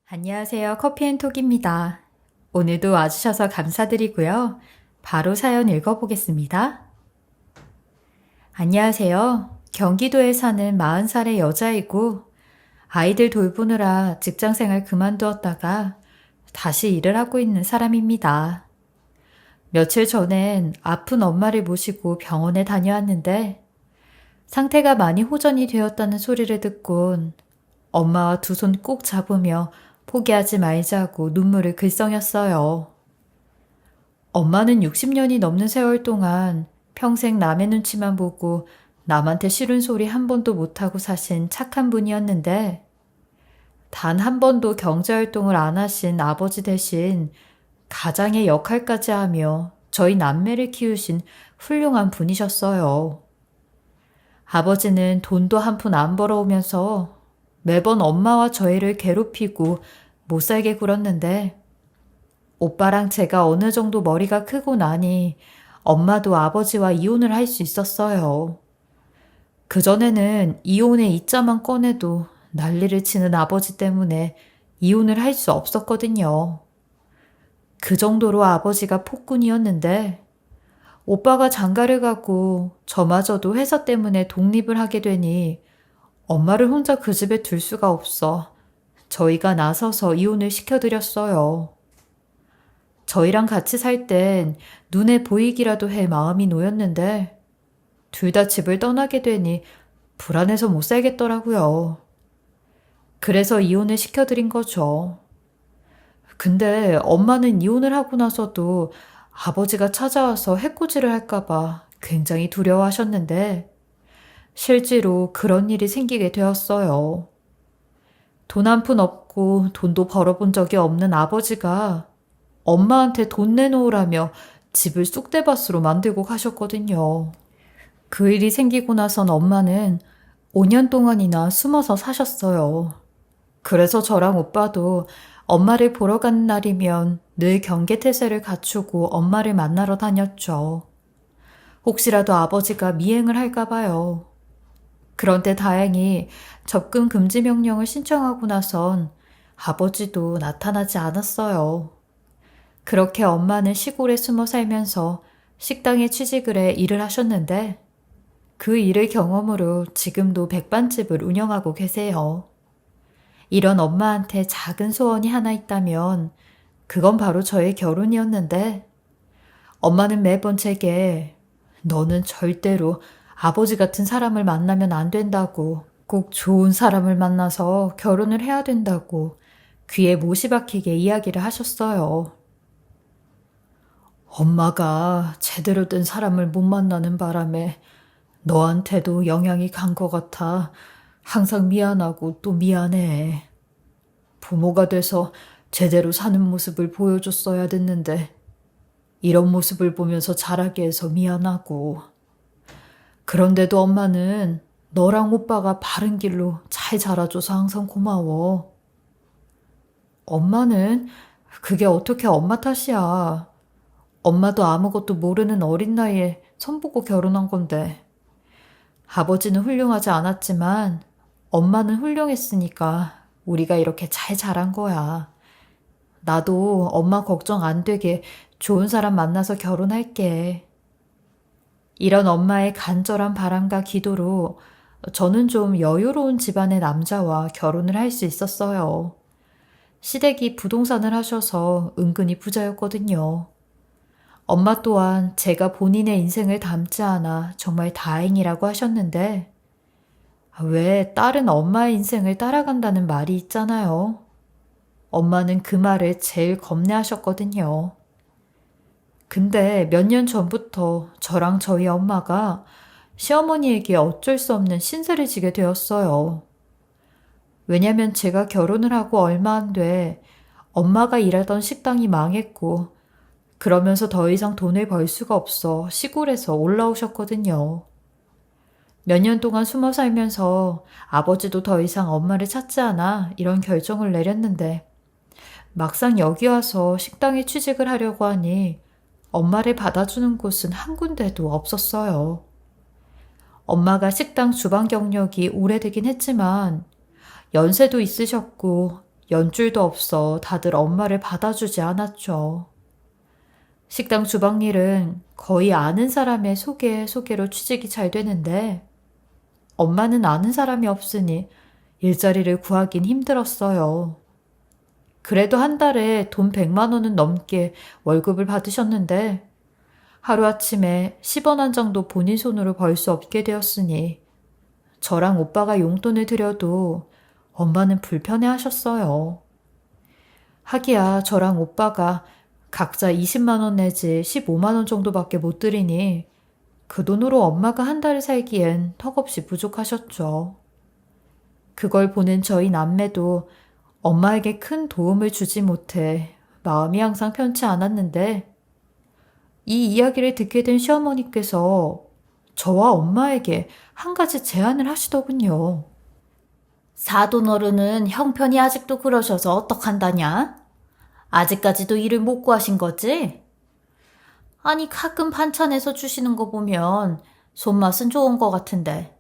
안녕하세요. 커피앤톡입니다. 오늘도 와주셔서 감사드리고요. 바로 사연 읽어보겠습니다. 안녕하세요. 경기도에 사는 40살의 여자이고 아이들 돌보느라 직장생활 그만두었다가 다시 일을 하고 있는 사람입니다. 며칠 전엔 아픈 엄마를 모시고 병원에 다녀왔는데 상태가 많이 호전이 되었다는 소리를 듣곤 엄마와 두 손 꼭 잡으며 포기하지 말자고 눈물을 글썽였어요. 엄마는 60년이 넘는 세월 동안 평생 남의 눈치만 보고 남한테 싫은 소리 한 번도 못하고 사신 착한 분이었는데 단 한 번도 경제활동을 안 하신 아버지 대신 가장의 역할까지 하며 저희 남매를 키우신 훌륭한 분이셨어요. 아버지는 돈도 한 푼 안 벌어오면서 매번 엄마와 저희를 괴롭히고 못 살게 굴었는데 오빠랑 제가 어느 정도 머리가 크고 나니 엄마도 아버지와 이혼을 할 수 있었어요. 그전에는 이혼의 이자만 꺼내도 난리를 치는 아버지 때문에 이혼을 할 수 없었거든요. 그 정도로 아버지가 폭군이었는데 오빠가 장가를 가고 저마저도 회사 때문에 독립을 하게 되니 엄마를 혼자 그 집에 둘 수가 없어 저희가 나서서 이혼을 시켜드렸어요. 저희랑 같이 살 땐 눈에 보이기라도 해 마음이 놓였는데 둘 다 집을 떠나게 되니 불안해서 못 살겠더라고요. 그래서 이혼을 시켜드린 거죠. 근데 엄마는 이혼을 하고 나서도 아버지가 찾아와서 해코지를 할까봐 굉장히 두려워하셨는데 실제로 그런 일이 생기게 되었어요. 돈 한 푼 없고 돈도 벌어본 적이 없는 아버지가 엄마한테 돈 내놓으라며 집을 쑥대밭으로 만들고 가셨거든요. 그 일이 생기고 나선 엄마는 5년 동안이나 숨어서 사셨어요. 그래서 저랑 오빠도 엄마를 보러 가는 날이면 늘 경계태세를 갖추고 엄마를 만나러 다녔죠. 혹시라도 아버지가 미행을 할까 봐요. 그런데 다행히 접근 금지 명령을 신청하고 나선 아버지도 나타나지 않았어요. 그렇게 엄마는 시골에 숨어 살면서 식당에 취직을 해 일을 하셨는데 그 일을 경험으로 지금도 백반집을 운영하고 계세요. 이런 엄마한테 작은 소원이 하나 있다면 그건 바로 저의 결혼이었는데 엄마는 매번 제게 너는 절대로 아버지 같은 사람을 만나면 안 된다고 꼭 좋은 사람을 만나서 결혼을 해야 된다고 귀에 못이 박히게 이야기를 하셨어요. 엄마가 제대로 된 사람을 못 만나는 바람에 너한테도 영향이 간 것 같아 항상 미안하고 또 미안해. 부모가 돼서 제대로 사는 모습을 보여줬어야 됐는데 이런 모습을 보면서 자라게 해서 미안하고 그런데도 엄마는 너랑 오빠가 바른 길로 잘 자라줘서 항상 고마워. 엄마는 그게 어떻게 엄마 탓이야. 엄마도 아무것도 모르는 어린 나이에 손보고 결혼한 건데. 아버지는 훌륭하지 않았지만 엄마는 훌륭했으니까 우리가 이렇게 잘 자란 거야. 나도 엄마 걱정 안 되게 좋은 사람 만나서 결혼할게. 이런 엄마의 간절한 바람과 기도로 저는 좀 여유로운 집안의 남자와 결혼을 할 수 있었어요. 시댁이 부동산을 하셔서 은근히 부자였거든요. 엄마 또한 제가 본인의 인생을 닮지 않아 정말 다행이라고 하셨는데 왜 딸은 엄마의 인생을 따라간다는 말이 있잖아요. 엄마는 그 말을 제일 겁내하셨거든요. 근데 몇 년 전부터 저랑 저희 엄마가 시어머니에게 어쩔 수 없는 신세를 지게 되었어요. 왜냐면 제가 결혼을 하고 얼마 안 돼 엄마가 일하던 식당이 망했고 그러면서 더 이상 돈을 벌 수가 없어 시골에서 올라오셨거든요. 몇 년 동안 숨어 살면서 아버지도 더 이상 엄마를 찾지 않아 이런 결정을 내렸는데 막상 여기 와서 식당에 취직을 하려고 하니 엄마를 받아주는 곳은 한 군데도 없었어요. 엄마가 식당 주방 경력이 오래되긴 했지만 연세도 있으셨고 연줄도 없어 다들 엄마를 받아주지 않았죠. 식당 주방 일은 거의 아는 사람의 소개로 취직이 잘 되는데 엄마는 아는 사람이 없으니 일자리를 구하긴 힘들었어요. 그래도 한 달에 돈 100만 원은 넘게 월급을 받으셨는데 하루아침에 10원 한 장도 본인 손으로 벌 수 없게 되었으니 저랑 오빠가 용돈을 드려도 엄마는 불편해 하셨어요. 하기야 저랑 오빠가 각자 20만 원 내지 15만 원 정도밖에 못 드리니 그 돈으로 엄마가 한 달을 살기엔 턱없이 부족하셨죠. 그걸 보는 저희 남매도 엄마에게 큰 도움을 주지 못해 마음이 항상 편치 않았는데 이 이야기를 듣게 된 시어머니께서 저와 엄마에게 한 가지 제안을 하시더군요. 사돈 어른은 형편이 아직도 그러셔서 어떡한다냐? 아직까지도 일을 못 구하신 거지? 아니 가끔 반찬해서 주시는 거 보면 손맛은 좋은 거 같은데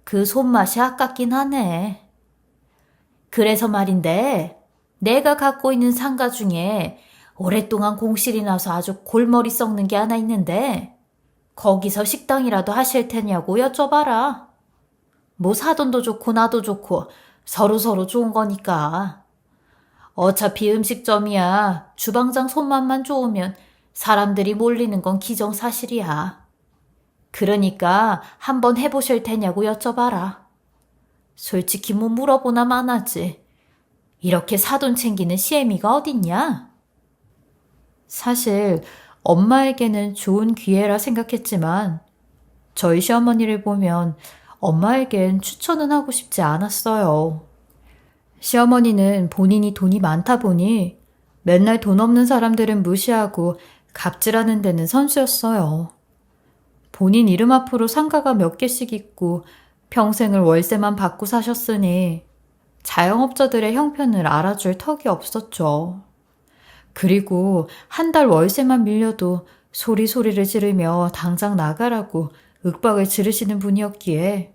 그 손맛이 아깝긴 하네. 그래서 말인데 내가 갖고 있는 상가 중에 오랫동안 공실이 나서 아주 골머리 썩는 게 하나 있는데 거기서 식당이라도 하실 테냐고 여쭤봐라. 뭐 사돈도 좋고 나도 좋고 서로서로 좋은 거니까. 어차피 음식점이야 주방장 손맛만 좋으면 사람들이 몰리는 건 기정사실이야. 그러니까 한번 해보실 테냐고 여쭤봐라. 솔직히 뭐 물어보나 마나지. 이렇게 사돈 챙기는 시애미가 어딨냐? 사실 엄마에게는 좋은 기회라 생각했지만 저희 시어머니를 보면 엄마에겐 추천은 하고 싶지 않았어요. 시어머니는 본인이 돈이 많다 보니 맨날 돈 없는 사람들은 무시하고 갑질하는 데는 선수였어요. 본인 이름 앞으로 상가가 몇 개씩 있고 평생을 월세만 받고 사셨으니 자영업자들의 형편을 알아줄 턱이 없었죠. 그리고 한 달 월세만 밀려도 소리를 지르며 당장 나가라고 윽박을 지르시는 분이었기에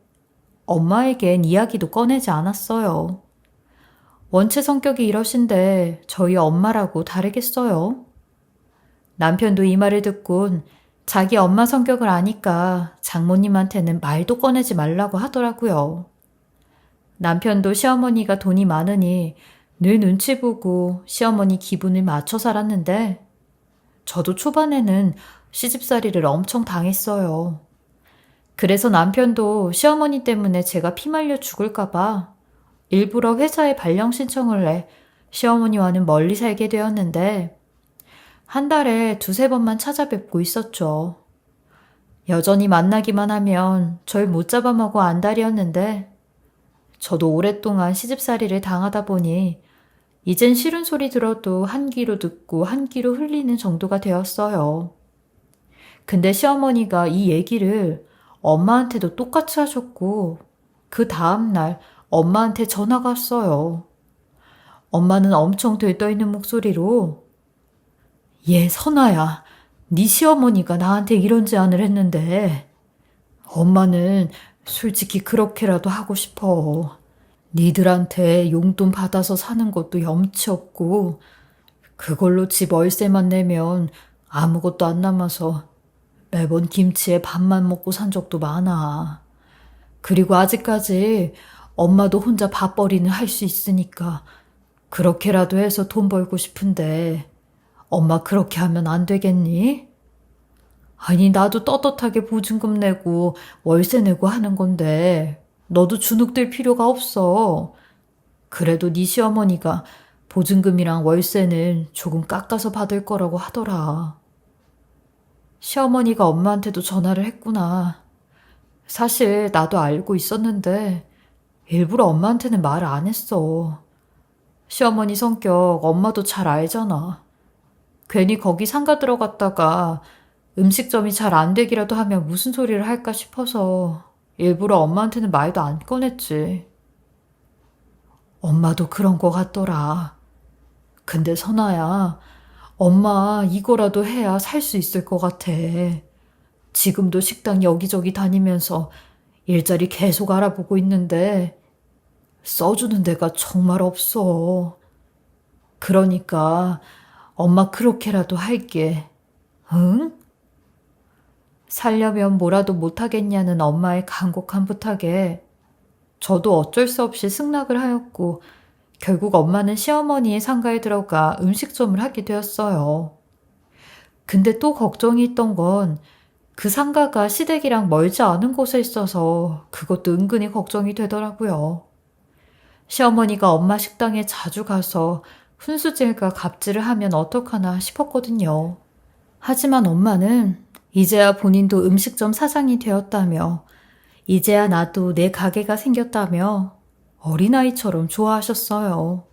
엄마에겐 이야기도 꺼내지 않았어요. 원체 성격이 이러신데 저희 엄마라고 다르겠어요? 남편도 이 말을 듣곤 자기 엄마 성격을 아니까 장모님한테는 말도 꺼내지 말라고 하더라고요. 남편도 시어머니가 돈이 많으니 늘 눈치 보고 시어머니 기분을 맞춰 살았는데 저도 초반에는 시집살이를 엄청 당했어요. 그래서 남편도 시어머니 때문에 제가 피말려 죽을까봐 일부러 회사에 발령 신청을 해 시어머니와는 멀리 살게 되었는데 한 달에 2~3번만 찾아뵙고 있었죠. 여전히 만나기만 하면 절 못 잡아먹어 안달이었는데 저도 오랫동안 시집살이를 당하다 보니 이젠 싫은 소리 들어도 한 귀로 듣고 한 귀로 흘리는 정도가 되었어요. 근데 시어머니가 이 얘기를 엄마한테도 똑같이 하셨고 그 다음날 엄마한테 전화가 왔어요. 엄마는 엄청 들떠있는 목소리로 얘 선아야, 네 시어머니가 나한테 이런 제안을 했는데 엄마는 솔직히 그렇게라도 하고 싶어. 니들한테 용돈 받아서 사는 것도 염치 없고 그걸로 집 월세만 내면 아무것도 안 남아서 매번 김치에 밥만 먹고 산 적도 많아. 그리고 아직까지 엄마도 혼자 밥벌이는 할 수 있으니까 그렇게라도 해서 돈 벌고 싶은데 엄마 그렇게 하면 안 되겠니? 아니 나도 떳떳하게 보증금 내고 월세 내고 하는 건데 너도 주눅들 필요가 없어. 그래도 네 시어머니가 보증금이랑 월세는 조금 깎아서 받을 거라고 하더라. 시어머니가 엄마한테도 전화를 했구나. 사실 나도 알고 있었는데 일부러 엄마한테는 말을 안 했어. 시어머니 성격 엄마도 잘 알잖아. 괜히 거기 상가 들어갔다가 음식점이 잘 안 되기라도 하면 무슨 소리를 할까 싶어서 일부러 엄마한테는 말도 안 꺼냈지. 엄마도 그런 거 같더라. 근데 선아야, 엄마 이거라도 해야 살 수 있을 것 같아. 지금도 식당 여기저기 다니면서 일자리 계속 알아보고 있는데 써주는 데가 정말 없어. 그러니까 엄마 그렇게라도 할게. 응? 살려면 뭐라도 못하겠냐는 엄마의 간곡한 부탁에 저도 어쩔 수 없이 승낙을 하였고 결국 엄마는 시어머니의 상가에 들어가 음식점을 하게 되었어요. 근데 또 걱정이 있던 건 그 상가가 시댁이랑 멀지 않은 곳에 있어서 그것도 은근히 걱정이 되더라고요. 시어머니가 엄마 식당에 자주 가서 훈수질과 갑질을 하면 어떡하나 싶었거든요. 하지만 엄마는 이제야 본인도 음식점 사장이 되었다며 이제야 나도 내 가게가 생겼다며 어린아이처럼 좋아하셨어요.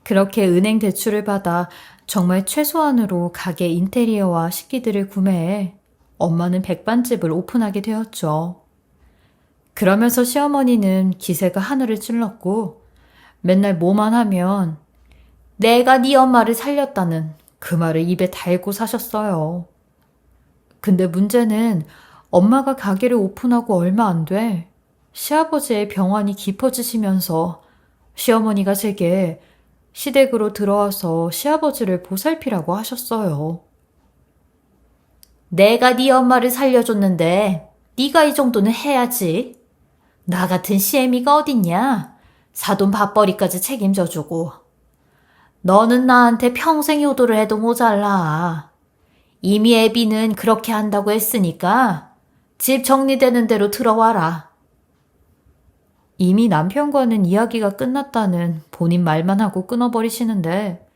그렇게 은행 대출을 받아 정말 최소한으로 가게 인테리어와 식기들을 구매해 엄마는 백반집을 오픈하게 되었죠. 그러면서 시어머니는 기세가 하늘을 찔렀고 맨날 뭐만 하면 내가 네 엄마를 살렸다는 그 말을 입에 달고 사셨어요. 근데 문제는 엄마가 가게를 오픈하고 얼마 안 돼 시아버지의 병환이 깊어지시면서 시어머니가 제게 시댁으로 들어와서 시아버지를 보살피라고 하셨어요. 내가 네 엄마를 살려줬는데 네가 이 정도는 해야지. 나 같은 시애미가 어딨냐? 사돈 밥벌이까지 책임져주고. 너는 나한테 평생 효도를 해도 모자라. 이미 애비는 그렇게 한다고 했으니까 집 정리되는 대로 들어와라. 이미 남편과는 이야기가 끝났다는 본인 말만 하고 끊어버리시는데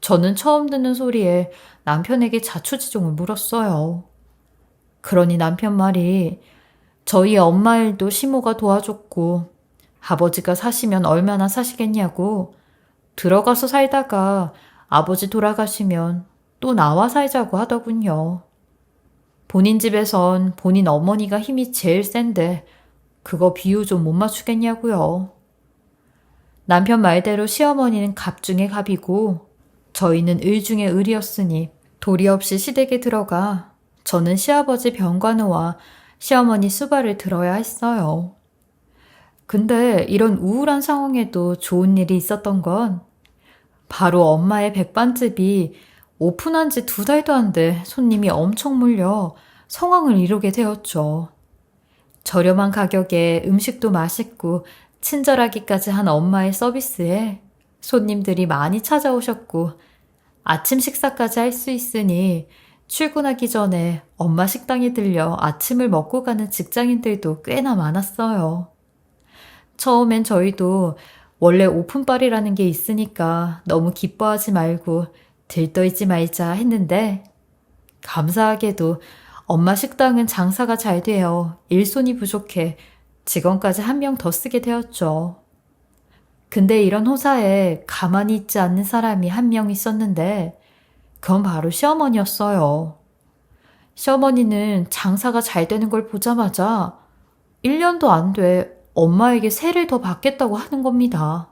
저는 처음 듣는 소리에 남편에게 자초지종을 물었어요. 그러니 남편 말이 저희 엄마 일도 시모가 도와줬고 아버지가 사시면 얼마나 사시겠냐고 들어가서 살다가 아버지 돌아가시면 또 나와 살자고 하더군요. 본인 집에선 본인 어머니가 힘이 제일 센데 그거 비유 좀 못 맞추겠냐고요. 남편 말대로 시어머니는 갑 중에 갑이고 저희는 을 중에 을이었으니 도리 없이 시댁에 들어가 저는 시아버지 병관우와 시어머니 수발을 들어야 했어요. 근데 이런 우울한 상황에도 좋은 일이 있었던 건 바로 엄마의 백반집이 오픈한 지 2달도 안 돼 손님이 엄청 몰려 성황을 이루게 되었죠. 저렴한 가격에 음식도 맛있고 친절하기까지 한 엄마의 서비스에 손님들이 많이 찾아오셨고 아침 식사까지 할 수 있으니 출근하기 전에 엄마 식당에 들려 아침을 먹고 가는 직장인들도 꽤나 많았어요. 처음엔 저희도 원래 오픈빨이라는 게 있으니까 너무 기뻐하지 말고 들떠있지 말자 했는데 감사하게도 엄마 식당은 장사가 잘 되어 일손이 부족해 직원까지 1명 더 쓰게 되었죠. 근데 이런 호사에 가만히 있지 않는 사람이 1명 있었는데 그건 바로 시어머니였어요. 시어머니는 장사가 잘 되는 걸 보자마자 1년도 안 돼 엄마에게 세를 더 받겠다고 하는 겁니다.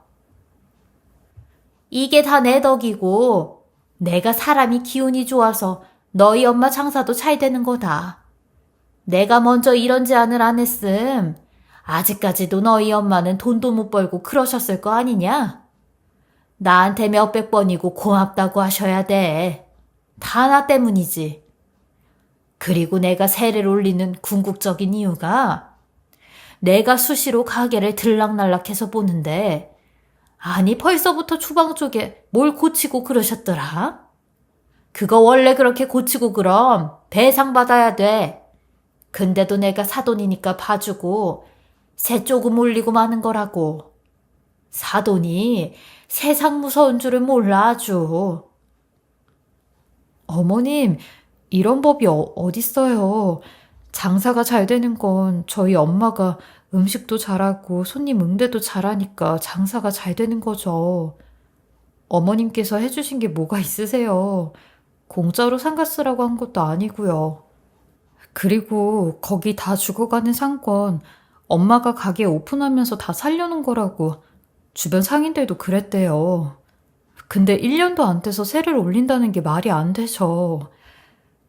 이게 다 내 덕이고 내가 사람이 기운이 좋아서 너희 엄마 장사도 잘 되는 거다. 내가 먼저 이런 제안을 안 했음 아직까지도 너희 엄마는 돈도 못 벌고 그러셨을 거 아니냐? 나한테 몇백 번이고 고맙다고 하셔야 돼. 다 나 때문이지. 그리고 내가 세를 올리는 궁극적인 이유가 내가 수시로 가게를 들락날락해서 보는데 아니 벌써부터 주방 쪽에 뭘 고치고 그러셨더라? 그거 원래 그렇게 고치고 그럼 배상 받아야 돼. 근데도 내가 사돈이니까 봐주고 새 조금 올리고 마는 거라고. 사돈이 세상 무서운 줄을 몰라 아주. 어머님, 이런 법이 어딨어요. 장사가 잘 되는 건 저희 엄마가 음식도 잘하고 손님 응대도 잘하니까 장사가 잘 되는 거죠. 어머님께서 해주신 게 뭐가 있으세요. 공짜로 상가 쓰라고 한 것도 아니고요. 그리고 거기 다 죽어가는 상권 엄마가 가게 오픈하면서 다 살려는 거라고 주변 상인들도 그랬대요. 근데 1년도 안 돼서 세를 올린다는 게 말이 안 되죠.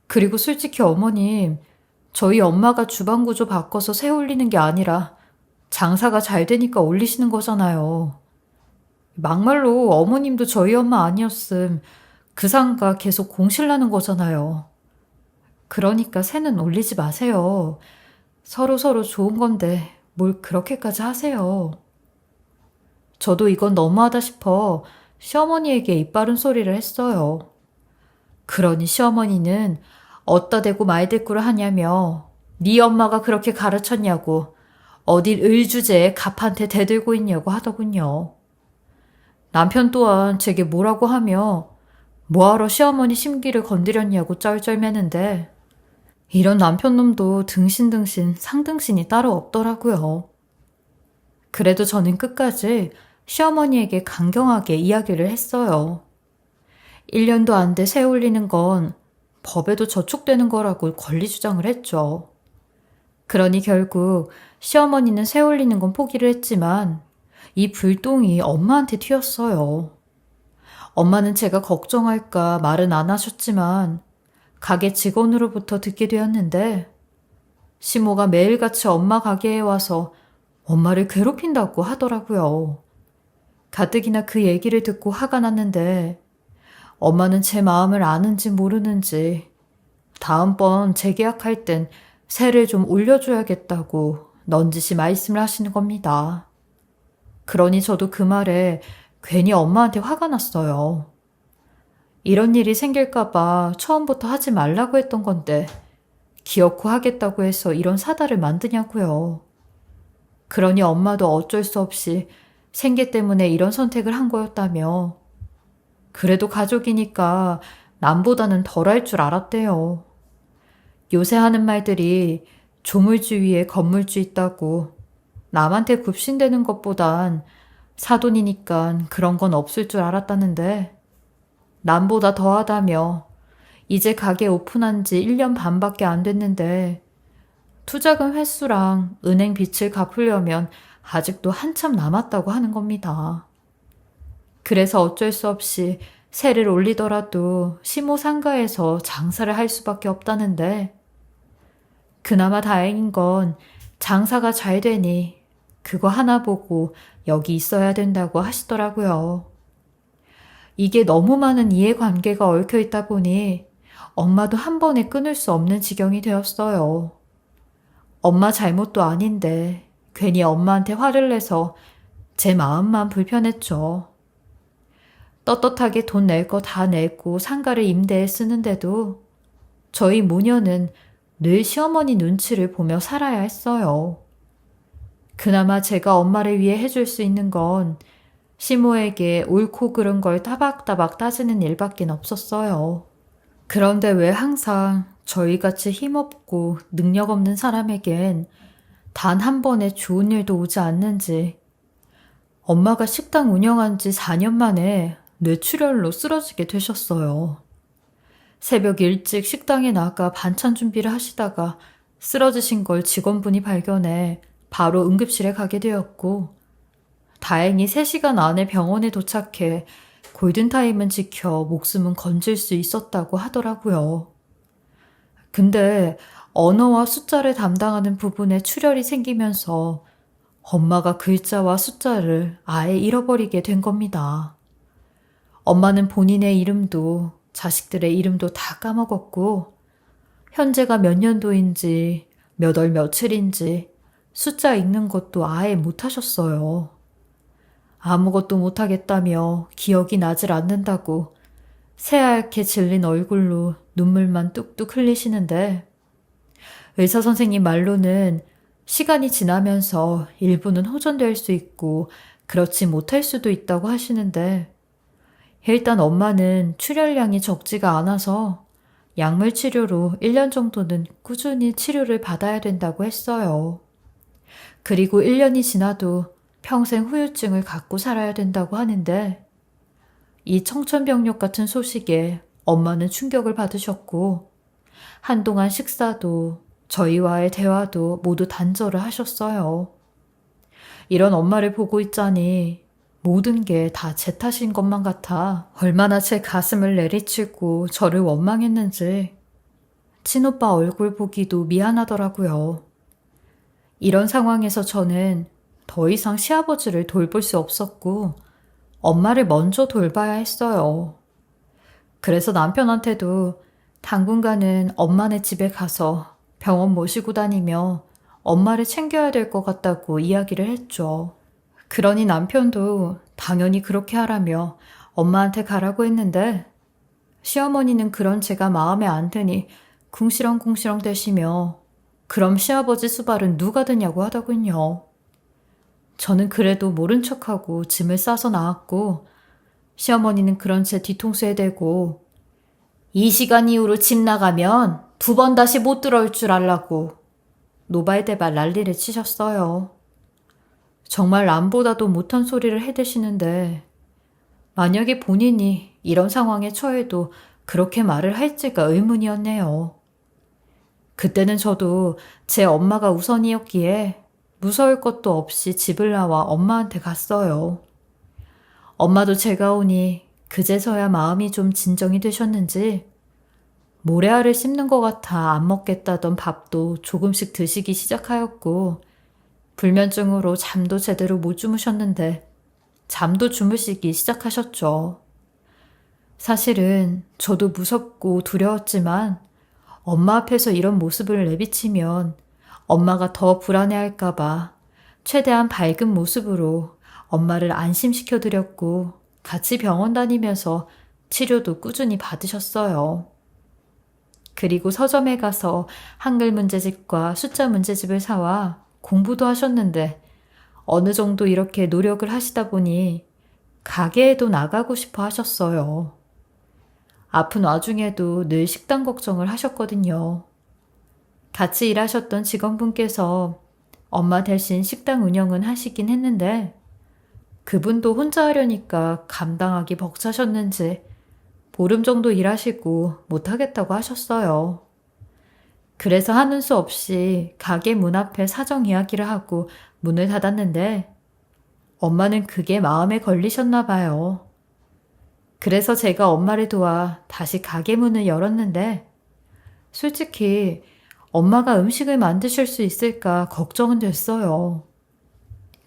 그리고 솔직히 어머님, 저희 엄마가 주방 구조 바꿔서 세 올리는 게 아니라 장사가 잘 되니까 올리시는 거잖아요. 막말로 어머님도 저희 엄마 아니었음 그 상가 계속 공실나는 거잖아요. 그러니까 세는 올리지 마세요. 서로 좋은 건데 뭘 그렇게까지 하세요. 저도 이건 너무하다 싶어 시어머니에게 입바른 소리를 했어요. 그러니 시어머니는 어디다 대고 말대꾸를 하냐며 네 엄마가 그렇게 가르쳤냐고 어딜 을주제에 갑한테 대들고 있냐고 하더군요. 남편 또한 제게 뭐라고 하며 뭐하러 시어머니 심기를 건드렸냐고 쩔쩔매는데 이런 남편놈도 등신 상등신이 따로 없더라고요. 그래도 저는 끝까지 시어머니에게 강경하게 이야기를 했어요. 1년도 안 돼 새 올리는 건 법에도 저촉되는 거라고 권리 주장을 했죠. 그러니 결국 시어머니는 새 올리는 건 포기를 했지만 이 불똥이 엄마한테 튀었어요. 엄마는 제가 걱정할까 말은 안 하셨지만 가게 직원으로부터 듣게 되었는데 시모가 매일같이 엄마 가게에 와서 엄마를 괴롭힌다고 하더라고요. 가뜩이나 그 얘기를 듣고 화가 났는데 엄마는 제 마음을 아는지 모르는지 다음번 재계약할 땐 세를 좀 올려줘야겠다고 넌지시 말씀을 하시는 겁니다. 그러니 저도 그 말에 괜히 엄마한테 화가 났어요. 이런 일이 생길까봐 처음부터 하지 말라고 했던 건데 기어코 하겠다고 해서 이런 사달을 만드냐고요. 그러니 엄마도 어쩔 수 없이 생계 때문에 이런 선택을 한 거였다며 그래도 가족이니까 남보다는 덜 할 줄 알았대요. 요새 하는 말들이 조물주위에 건물주 있다고 남한테 굽신대는 것보단 사돈이니까 그런 건 없을 줄 알았다는데 남보다 더하다며 이제 가게 오픈한 지 1년 반밖에 안 됐는데 투자금 횟수랑 은행 빚을 갚으려면 아직도 한참 남았다고 하는 겁니다. 그래서 어쩔 수 없이 세를 올리더라도 시모 상가에서 장사를 할 수밖에 없다는데 그나마 다행인 건 장사가 잘 되니 그거 하나 보고 여기 있어야 된다고 하시더라고요. 이게 너무 많은 이해관계가 얽혀 있다 보니 엄마도 한 번에 끊을 수 없는 지경이 되었어요. 엄마 잘못도 아닌데 괜히 엄마한테 화를 내서 제 마음만 불편했죠. 떳떳하게 돈 낼 거 다 내고 상가를 임대에 쓰는데도 저희 모녀는 늘 시어머니 눈치를 보며 살아야 했어요. 그나마 제가 엄마를 위해 해줄 수 있는 건 시모에게 옳고 그른 걸 따박따박 따지는 일밖에 없었어요. 그런데 왜 항상 저희같이 힘없고 능력 없는 사람에겐 단 한 번의 좋은 일도 오지 않는지 엄마가 식당 운영한 지 4년 만에 뇌출혈로 쓰러지게 되셨어요. 새벽 일찍 식당에 나가 반찬 준비를 하시다가 쓰러지신 걸 직원분이 발견해 바로 응급실에 가게 되었고 다행히 3시간 안에 병원에 도착해 골든타임은 지켜 목숨은 건질 수 있었다고 하더라고요. 근데 언어와 숫자를 담당하는 부분에 출혈이 생기면서 엄마가 글자와 숫자를 아예 잃어버리게 된 겁니다. 엄마는 본인의 이름도 자식들의 이름도 다 까먹었고 현재가 몇 년도인지 몇 월 며칠인지 숫자 읽는 것도 아예 못하셨어요. 아무것도 못하겠다며 기억이 나질 않는다고 새하얗게 질린 얼굴로 눈물만 뚝뚝 흘리시는데 의사 선생님 말로는 시간이 지나면서 일부는 호전될 수 있고 그렇지 못할 수도 있다고 하시는데 일단 엄마는 출혈량이 적지가 않아서 약물 치료로 1년 정도는 꾸준히 치료를 받아야 된다고 했어요. 그리고 1년이 지나도 평생 후유증을 갖고 살아야 된다고 하는데 이 청천벽력 같은 소식에 엄마는 충격을 받으셨고 한동안 식사도 저희와의 대화도 모두 단절을 하셨어요. 이런 엄마를 보고 있자니 모든 게 다 제 탓인 것만 같아 얼마나 제 가슴을 내리치고 저를 원망했는지 친오빠 얼굴 보기도 미안하더라고요. 이런 상황에서 저는 더 이상 시아버지를 돌볼 수 없었고 엄마를 먼저 돌봐야 했어요. 그래서 남편한테도 당분간은 엄마네 집에 가서 병원 모시고 다니며 엄마를 챙겨야 될 것 같다고 이야기를 했죠. 그러니 남편도 당연히 그렇게 하라며 엄마한테 가라고 했는데 시어머니는 그런 제가 마음에 안 드니 궁시렁궁시렁 대시며 그럼 시아버지 수발은 누가 드냐고 하더군요. 저는 그래도 모른 척하고 짐을 싸서 나왔고 시어머니는 그런 채 뒤통수에 대고 이 시간 이후로 집 나가면 2번 다시 못 들어올 줄 알라고 노발대발 난리를 치셨어요. 정말 남보다도 못한 소리를 해대시는데 만약에 본인이 이런 상황에 처해도 그렇게 말을 할지가 의문이었네요. 그때는 저도 제 엄마가 우선이었기에 무서울 것도 없이 집을 나와 엄마한테 갔어요. 엄마도 제가 오니 그제서야 마음이 좀 진정이 되셨는지 모래알을 씹는 것 같아 안 먹겠다던 밥도 조금씩 드시기 시작하였고 불면증으로 잠도 제대로 못 주무셨는데 잠도 주무시기 시작하셨죠. 사실은 저도 무섭고 두려웠지만 엄마 앞에서 이런 모습을 내비치면 엄마가 더 불안해할까봐 최대한 밝은 모습으로 엄마를 안심시켜드렸고 같이 병원 다니면서 치료도 꾸준히 받으셨어요. 그리고 서점에 가서 한글 문제집과 숫자 문제집을 사와 공부도 하셨는데 어느 정도 이렇게 노력을 하시다 보니 가게에도 나가고 싶어 하셨어요. 아픈 와중에도 늘 식단 걱정을 하셨거든요. 같이 일하셨던 직원분께서 엄마 대신 식당 운영은 하시긴 했는데 그분도 혼자 하려니까 감당하기 벅차셨는지 보름 정도 일하시고 못하겠다고 하셨어요. 그래서 하는 수 없이 가게 문 앞에 사정 이야기를 하고 문을 닫았는데 엄마는 그게 마음에 걸리셨나 봐요. 그래서 제가 엄마를 도와 다시 가게 문을 열었는데 솔직히 엄마가 음식을 만드실 수 있을까 걱정은 됐어요.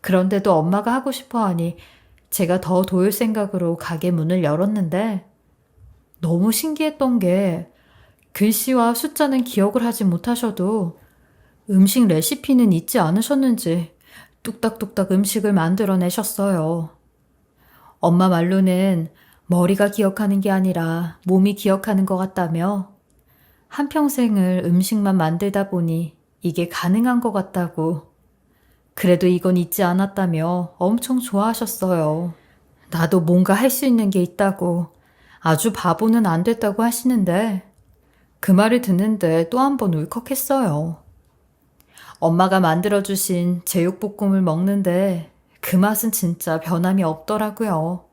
그런데도 엄마가 하고 싶어 하니 제가 더 도울 생각으로 가게 문을 열었는데 너무 신기했던 게 글씨와 숫자는 기억을 하지 못하셔도 음식 레시피는 잊지 않으셨는지 뚝딱뚝딱 음식을 만들어내셨어요. 엄마 말로는 머리가 기억하는 게 아니라 몸이 기억하는 것 같다며 한평생을 음식만 만들다 보니 이게 가능한 것 같다고 그래도 이건 잊지 않았다며 엄청 좋아하셨어요. 나도 뭔가 할 수 있는 게 있다고 아주 바보는 안 됐다고 하시는데 그 말을 듣는데 또 한 번 울컥했어요. 엄마가 만들어주신 제육볶음을 먹는데 그 맛은 진짜 변함이 없더라고요.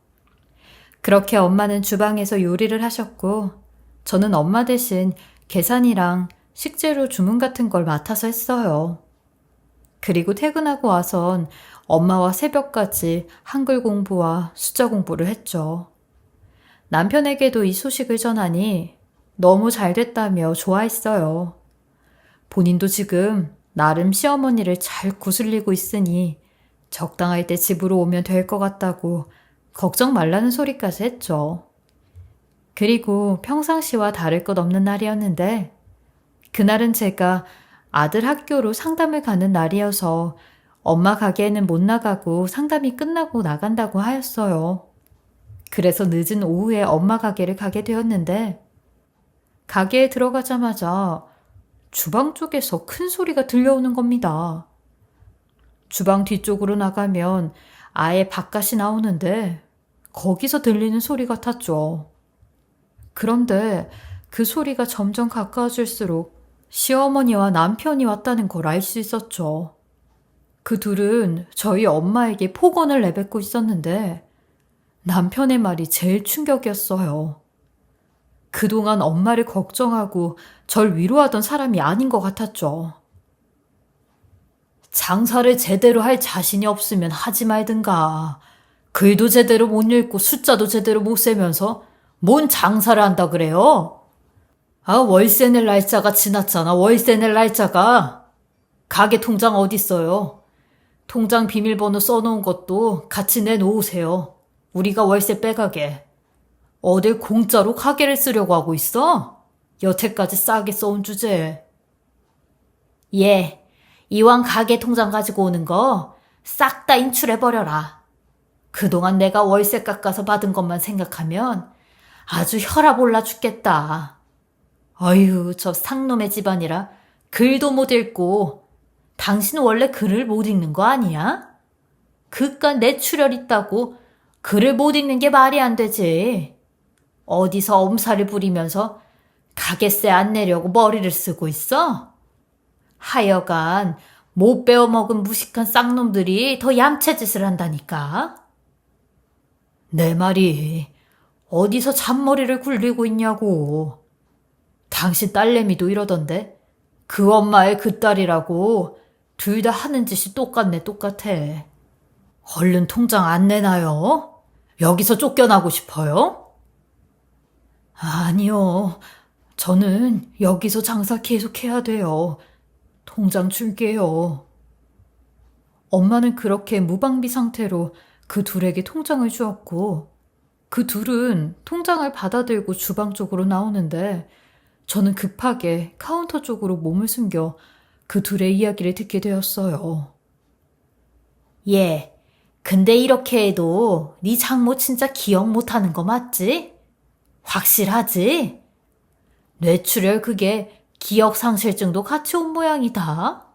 그렇게 엄마는 주방에서 요리를 하셨고 저는 엄마 대신 계산이랑 식재료 주문 같은 걸 맡아서 했어요. 그리고 퇴근하고 와선 엄마와 새벽까지 한글 공부와 숫자 공부를 했죠. 남편에게도 이 소식을 전하니 너무 잘 됐다며 좋아했어요. 본인도 지금 나름 시어머니를 잘 구슬리고 있으니 적당할 때 집으로 오면 될 것 같다고 걱정 말라는 소리까지 했죠. 그리고 평상시와 다를 것 없는 날이었는데 그날은 제가 아들 학교로 상담을 가는 날이어서 엄마 가게에는 못 나가고 상담이 끝나고 나간다고 하였어요. 그래서 늦은 오후에 엄마 가게를 가게 되었는데 가게에 들어가자마자 주방 쪽에서 큰 소리가 들려오는 겁니다. 주방 뒤쪽으로 나가면 아예 바깥이 나오는데 거기서 들리는 소리 같았죠. 그런데 그 소리가 점점 가까워질수록 시어머니와 남편이 왔다는 걸 알 수 있었죠. 그 둘은 저희 엄마에게 폭언을 내뱉고 있었는데 남편의 말이 제일 충격이었어요. 그동안 엄마를 걱정하고 절 위로하던 사람이 아닌 것 같았죠. 장사를 제대로 할 자신이 없으면 하지 말든가. 글도 제대로 못 읽고 숫자도 제대로 못 세면서 뭔 장사를 한다 그래요? 아, 월세 낼 날짜가 지났잖아. 월세 낼 날짜가. 가게 통장 어딨어요? 통장 비밀번호 써놓은 것도 같이 내놓으세요. 우리가 월세 빼가게. 어딜 공짜로 가게를 쓰려고 하고 있어? 여태까지 싸게 써온 주제에. 예, 이왕 가게 통장 가지고 오는 거 싹 다 인출해버려라. 그동안 내가 월세 깎아서 받은 것만 생각하면 아주 혈압 올라 죽겠다. 어휴, 저 상놈의 집안이라 글도 못 읽고. 당신 원래 글을 못 읽는 거 아니야? 그깟 뇌출혈 있다고 글을 못 읽는 게 말이 안 되지. 어디서 엄살을 부리면서 가게세 안 내려고 머리를 쓰고 있어? 하여간 못 배워먹은 무식한 쌍놈들이 더 얌체짓을 한다니까. 내 말이 어디서 잔머리를 굴리고 있냐고. 당신 딸내미도 이러던데 그 엄마의 그 딸이라고 둘 다 하는 짓이 똑같네 똑같아. 얼른 통장 안 내놔요? 여기서 쫓겨나고 싶어요? 아니요. 저는 여기서 장사 계속해야 돼요. 통장 줄게요. 엄마는 그렇게 무방비 상태로 그 둘에게 통장을 주었고 그 둘은 통장을 받아들고 주방 쪽으로 나오는데 저는 급하게 카운터 쪽으로 몸을 숨겨 그 둘의 이야기를 듣게 되었어요. 예, 근데 이렇게 해도 네 장모 진짜 기억 못하는 거 맞지? 확실하지? 뇌출혈 그게 기억상실증도 같이 온 모양이다.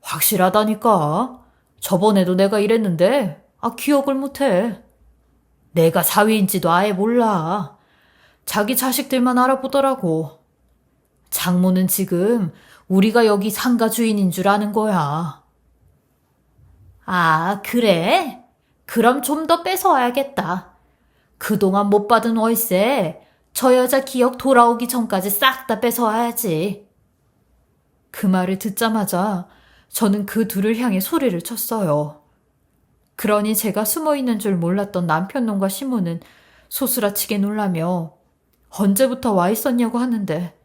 확실하다니까. 저번에도 내가 이랬는데 기억을 못해. 내가 사위인지도 아예 몰라. 자기 자식들만 알아보더라고. 장모는 지금 우리가 여기 상가 주인인 줄 아는 거야. 아, 그래? 그럼 좀 더 뺏어와야겠다. 그동안 못 받은 월세 저 여자 기억 돌아오기 전까지 싹 다 뺏어와야지. 그 말을 듣자마자 저는 그 둘을 향해 소리를 쳤어요. 그러니 제가 숨어있는 줄 몰랐던 남편놈과 시모는 소스라치게 놀라며 언제부터 와 있었냐고 하는데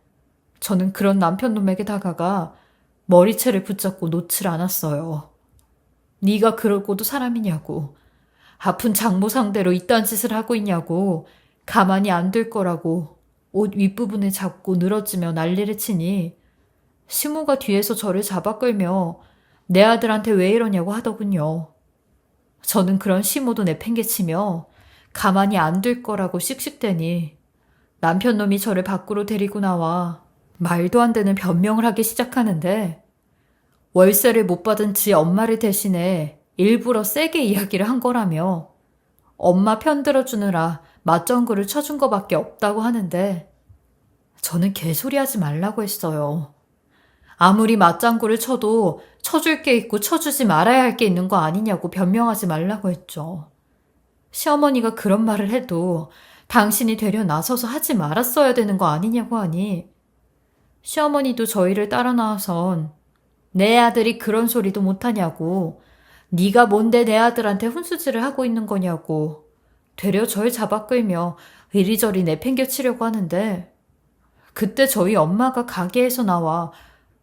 저는 그런 남편놈에게 다가가 머리채를 붙잡고 놓질 않았어요. 네가 그럴 꼬도 사람이냐고. 아픈 장모 상대로 이딴 짓을 하고 있냐고. 가만히 안 둘 거라고 옷 윗부분을 잡고 늘어지며 난리를 치니 시모가 뒤에서 저를 잡아 끌며 내 아들한테 왜 이러냐고 하더군요. 저는 그런 시모도 내팽개치며 가만히 안 둘 거라고 씩씩대니 남편놈이 저를 밖으로 데리고 나와 말도 안 되는 변명을 하기 시작하는데 월세를 못 받은 지 엄마를 대신해 일부러 세게 이야기를 한 거라며 엄마 편 들어주느라 맞장구를 쳐준 거밖에 없다고 하는데 저는 개소리하지 말라고 했어요. 아무리 맞장구를 쳐도 쳐줄 게 있고 쳐주지 말아야 할 게 있는 거 아니냐고 변명하지 말라고 했죠. 시어머니가 그런 말을 해도 당신이 되려 나서서 하지 말았어야 되는 거 아니냐고 하니 시어머니도 저희를 따라 나와선 내 아들이 그런 소리도 못하냐고, 네가 뭔데 내 아들한테 훈수질을 하고 있는 거냐고 되려 절 잡아 끌며 이리저리 내팽개치려고 하는데 그때 저희 엄마가 가게에서 나와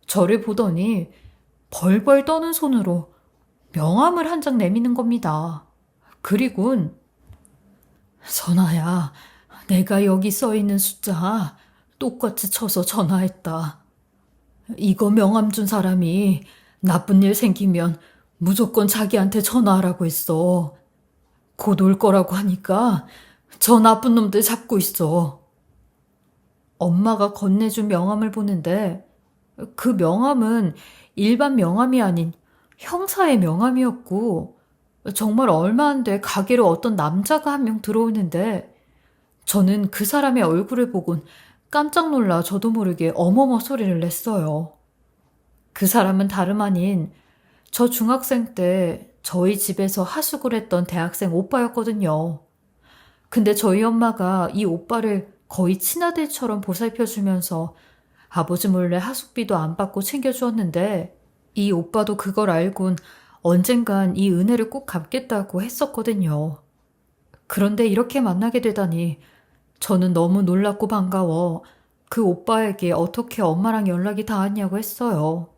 저를 보더니 벌벌 떠는 손으로 명함을 한 장 내미는 겁니다. 그리곤 선아야, 내가 여기 써있는 숫자 똑같이 쳐서 전화했다. 이거 명함 준 사람이 나쁜 일 생기면 무조건 자기한테 전화하라고 했어. 곧 올 거라고 하니까 저 나쁜 놈들 잡고 있어. 엄마가 건네준 명함을 보는데 그 명함은 일반 명함이 아닌 형사의 명함이었고 정말 얼마 안 돼 가게로 어떤 남자가 한 명 들어오는데 저는 그 사람의 얼굴을 보곤 깜짝 놀라 저도 모르게 어머머 소리를 냈어요. 그 사람은 다름 아닌 저 중학생 때 저희 집에서 하숙을 했던 대학생 오빠였거든요. 근데 저희 엄마가 이 오빠를 거의 친아들처럼 보살펴주면서 아버지 몰래 하숙비도 안 받고 챙겨주었는데 이 오빠도 그걸 알곤 언젠간 이 은혜를 꼭 갚겠다고 했었거든요. 그런데 이렇게 만나게 되다니 저는 너무 놀랍고 반가워 그 오빠에게 어떻게 엄마랑 연락이 닿았냐고 했어요.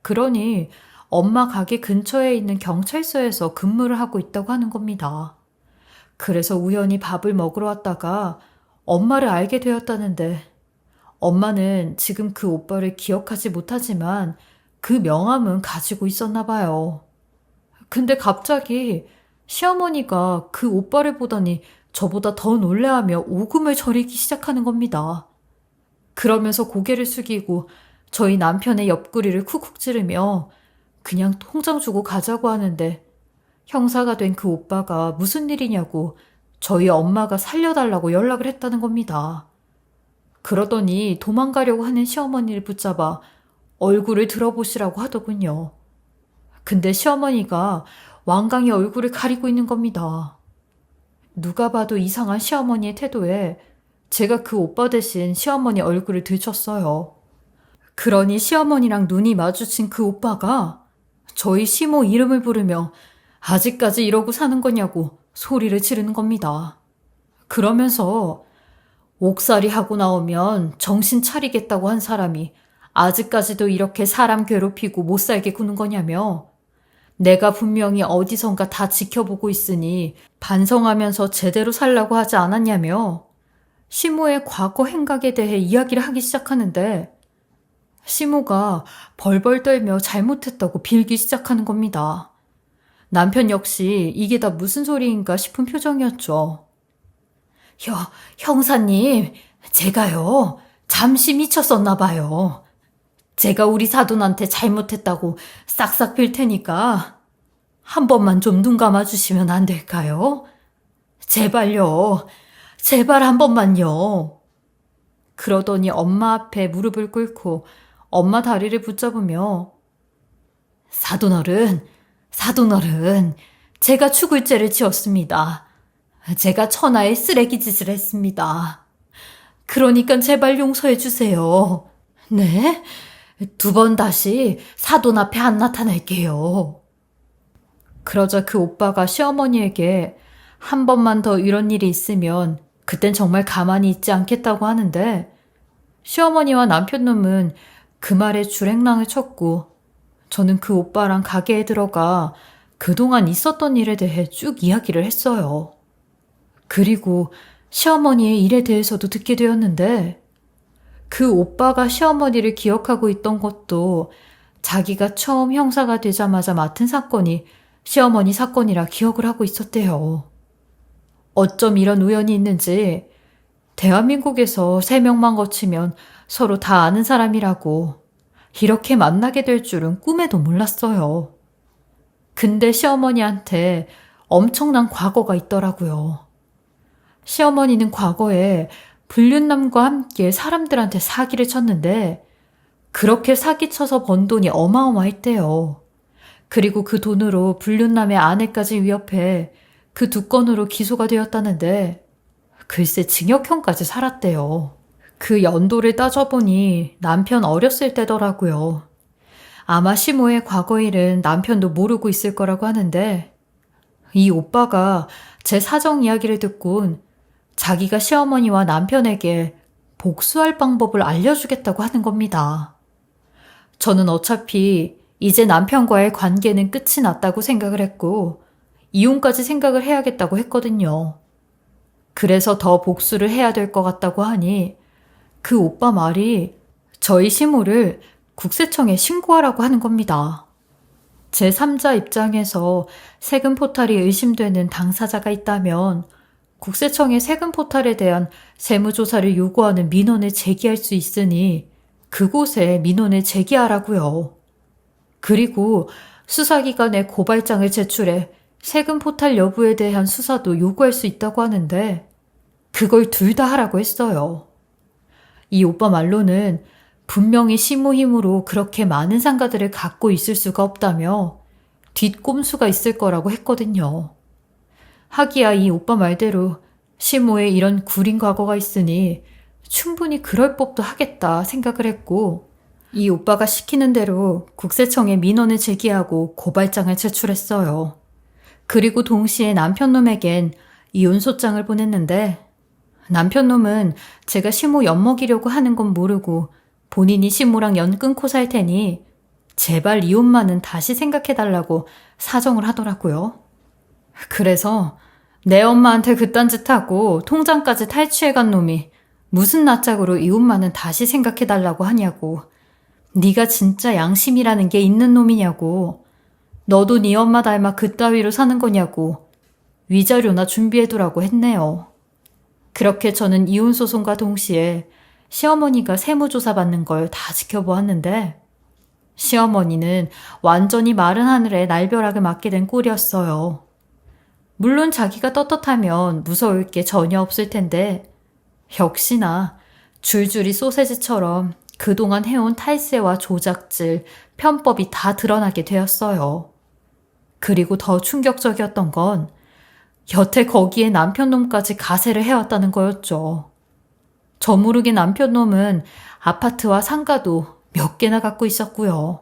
그러니 엄마 가게 근처에 있는 경찰서에서 근무를 하고 있다고 하는 겁니다. 그래서 우연히 밥을 먹으러 왔다가 엄마를 알게 되었다는데 엄마는 지금 그 오빠를 기억하지 못하지만 그 명함은 가지고 있었나 봐요. 근데 갑자기 시어머니가 그 오빠를 보더니 저보다 더 놀래하며 오금을 저리기 시작하는 겁니다. 그러면서 고개를 숙이고 저희 남편의 옆구리를 쿡쿡 찌르며 그냥 통장 주고 가자고 하는데 형사가 된 그 오빠가 무슨 일이냐고 저희 엄마가 살려달라고 연락을 했다는 겁니다. 그러더니 도망가려고 하는 시어머니를 붙잡아 얼굴을 들어보시라고 하더군요. 근데 시어머니가 완강히 얼굴을 가리고 있는 겁니다. 누가 봐도 이상한 시어머니의 태도에 제가 그 오빠 대신 시어머니 얼굴을 들췄어요. 그러니 시어머니랑 눈이 마주친 그 오빠가 저희 시모 이름을 부르며 아직까지 이러고 사는 거냐고 소리를 지르는 겁니다. 그러면서 옥살이 하고 나오면 정신 차리겠다고 한 사람이 아직까지도 이렇게 사람 괴롭히고 못 살게 구는 거냐며 내가 분명히 어디선가 다 지켜보고 있으니 반성하면서 제대로 살라고 하지 않았냐며 시모의 과거 행각에 대해 이야기를 하기 시작하는데 시모가 벌벌 떨며 잘못했다고 빌기 시작하는 겁니다. 남편 역시 이게 다 무슨 소리인가 싶은 표정이었죠. 형사님, 제가요, 잠시 미쳤었나 봐요. 제가 우리 사돈한테 잘못했다고 싹싹 빌 테니까 한 번만 좀 눈 감아주시면 안 될까요? 제발요. 제발 한 번만요. 그러더니 엄마 앞에 무릎을 꿇고 엄마 다리를 붙잡으며 사돈어른, 제가 죽을 죄를 지었습니다. 제가 천하의 쓰레기 짓을 했습니다. 그러니까 제발 용서해 주세요. 네? 2번 다시 사돈 앞에 안 나타날게요. 그러자 그 오빠가 시어머니에게 한 번만 더 이런 일이 있으면 그땐 정말 가만히 있지 않겠다고 하는데 시어머니와 남편놈은 그 말에 줄행랑을 쳤고 저는 그 오빠랑 가게에 들어가 그동안 있었던 일에 대해 쭉 이야기를 했어요. 그리고 시어머니의 일에 대해서도 듣게 되었는데 그 오빠가 시어머니를 기억하고 있던 것도 자기가 처음 형사가 되자마자 맡은 사건이 시어머니 사건이라 기억을 하고 있었대요. 어쩜 이런 우연이 있는지 대한민국에서 3명만 거치면 서로 다 아는 사람이라고 이렇게 만나게 될 줄은 꿈에도 몰랐어요. 근데 시어머니한테 엄청난 과거가 있더라고요. 시어머니는 과거에 불륜남과 함께 사람들한테 사기를 쳤는데 그렇게 사기쳐서 번 돈이 어마어마했대요. 그리고 그 돈으로 불륜남의 아내까지 위협해 그 2건으로 기소가 되었다는데 글쎄 징역형까지 살았대요. 그 연도를 따져보니 남편 어렸을 때더라고요. 아마 시모의 과거 일은 남편도 모르고 있을 거라고 하는데 이 오빠가 제 사정 이야기를 듣곤 자기가 시어머니와 남편에게 복수할 방법을 알려주겠다고 하는 겁니다. 저는 어차피 이제 남편과의 관계는 끝이 났다고 생각을 했고 이혼까지 생각을 해야겠다고 했거든요. 그래서 더 복수를 해야 될 것 같다고 하니 그 오빠 말이 저희 시모를 국세청에 신고하라고 하는 겁니다. 제3자 입장에서 세금 포탈이 의심되는 당사자가 있다면 국세청의 세금 포탈에 대한 세무조사를 요구하는 민원을 제기할 수 있으니 그곳에 민원을 제기하라고요. 그리고 수사기관에 고발장을 제출해 세금 포탈 여부에 대한 수사도 요구할 수 있다고 하는데 그걸 둘 다 하라고 했어요. 이 오빠 말로는 분명히 시모 힘으로 그렇게 많은 상가들을 갖고 있을 수가 없다며 뒷꼼수가 있을 거라고 했거든요. 하기야 이 오빠 말대로 시모에 이런 구린 과거가 있으니 충분히 그럴 법도 하겠다 생각을 했고 이 오빠가 시키는 대로 국세청에 민원을 제기하고 고발장을 제출했어요. 그리고 동시에 남편놈에겐 이혼소장을 보냈는데 남편놈은 제가 시모 엿먹이려고 하는 건 모르고 본인이 시모랑 연 끊고 살 테니 제발 이혼만은 다시 생각해달라고 사정을 하더라고요. 그래서 내 엄마한테 그딴 짓 하고 통장까지 탈취해간 놈이 무슨 낯짝으로 이혼만은 다시 생각해달라고 하냐고. 네가 진짜 양심이라는 게 있는 놈이냐고. 너도 네 엄마 닮아 그따위로 사는 거냐고. 위자료나 준비해두라고 했네요. 그렇게 저는 이혼소송과 동시에 시어머니가 세무조사 받는 걸 다 지켜보았는데 시어머니는 완전히 마른 하늘에 날벼락을 맞게 된 꼴이었어요. 물론 자기가 떳떳하면 무서울 게 전혀 없을 텐데 역시나 줄줄이 소세지처럼 그동안 해온 탈세와 조작질, 편법이 다 드러나게 되었어요. 그리고 더 충격적이었던 건 여태 거기에 남편놈까지 가세를 해왔다는 거였죠. 저 모르게 남편놈은 아파트와 상가도 몇 개나 갖고 있었고요.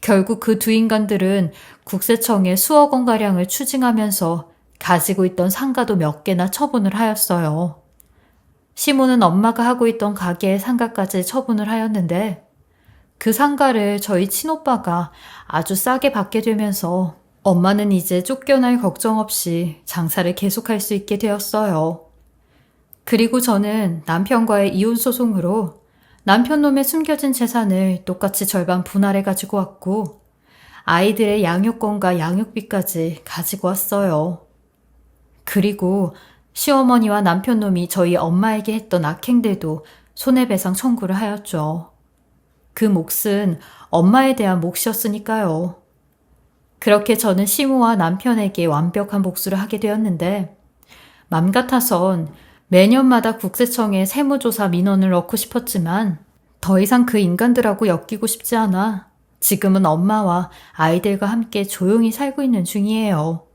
결국 그 두 인간들은 국세청에 수억 원가량을 추징하면서 가지고 있던 상가도 몇 개나 처분을 하였어요. 시모는 엄마가 하고 있던 가게의 상가까지 처분을 하였는데 그 상가를 저희 친오빠가 아주 싸게 받게 되면서 엄마는 이제 쫓겨날 걱정 없이 장사를 계속할 수 있게 되었어요. 그리고 저는 남편과의 이혼소송으로 남편놈의 숨겨진 재산을 똑같이 절반 분할해 가지고 왔고 아이들의 양육권과 양육비까지 가지고 왔어요. 그리고 시어머니와 남편놈이 저희 엄마에게 했던 악행들도 손해배상 청구를 하였죠. 그 몫은 엄마에 대한 몫이었으니까요. 그렇게 저는 시모와 남편에게 완벽한 복수를 하게 되었는데 맘 같아선 매년마다 국세청에 세무조사 민원을 넣고 싶었지만 더 이상 그 인간들하고 엮이고 싶지 않아 지금은 엄마와 아이들과 함께 조용히 살고 있는 중이에요.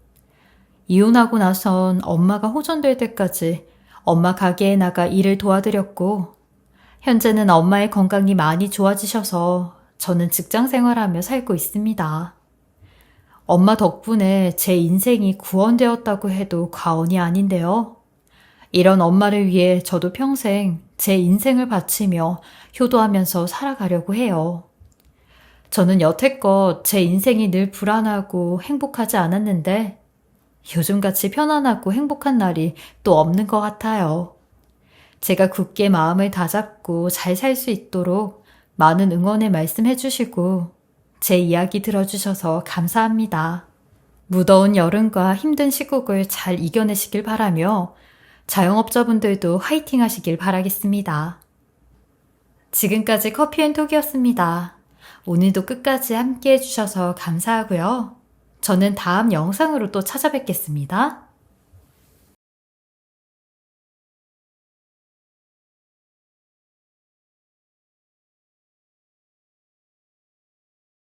이혼하고 나선 엄마가 호전될 때까지 엄마 가게에 나가 일을 도와드렸고 현재는 엄마의 건강이 많이 좋아지셔서 저는 직장 생활하며 살고 있습니다. 엄마 덕분에 제 인생이 구원되었다고 해도 과언이 아닌데요. 이런 엄마를 위해 저도 평생 제 인생을 바치며 효도하면서 살아가려고 해요. 저는 여태껏 제 인생이 늘 불안하고 행복하지 않았는데 요즘같이 편안하고 행복한 날이 또 없는 것 같아요. 제가 굳게 마음을 다잡고 잘 살 수 있도록 많은 응원의 말씀 해주시고 제 이야기 들어주셔서 감사합니다. 무더운 여름과 힘든 시국을 잘 이겨내시길 바라며 자영업자분들도 화이팅 하시길 바라겠습니다. 지금까지 커피앤톡이었습니다. 오늘도 끝까지 함께 해주셔서 감사하고요. 저는 다음 영상으로 또 찾아뵙겠습니다.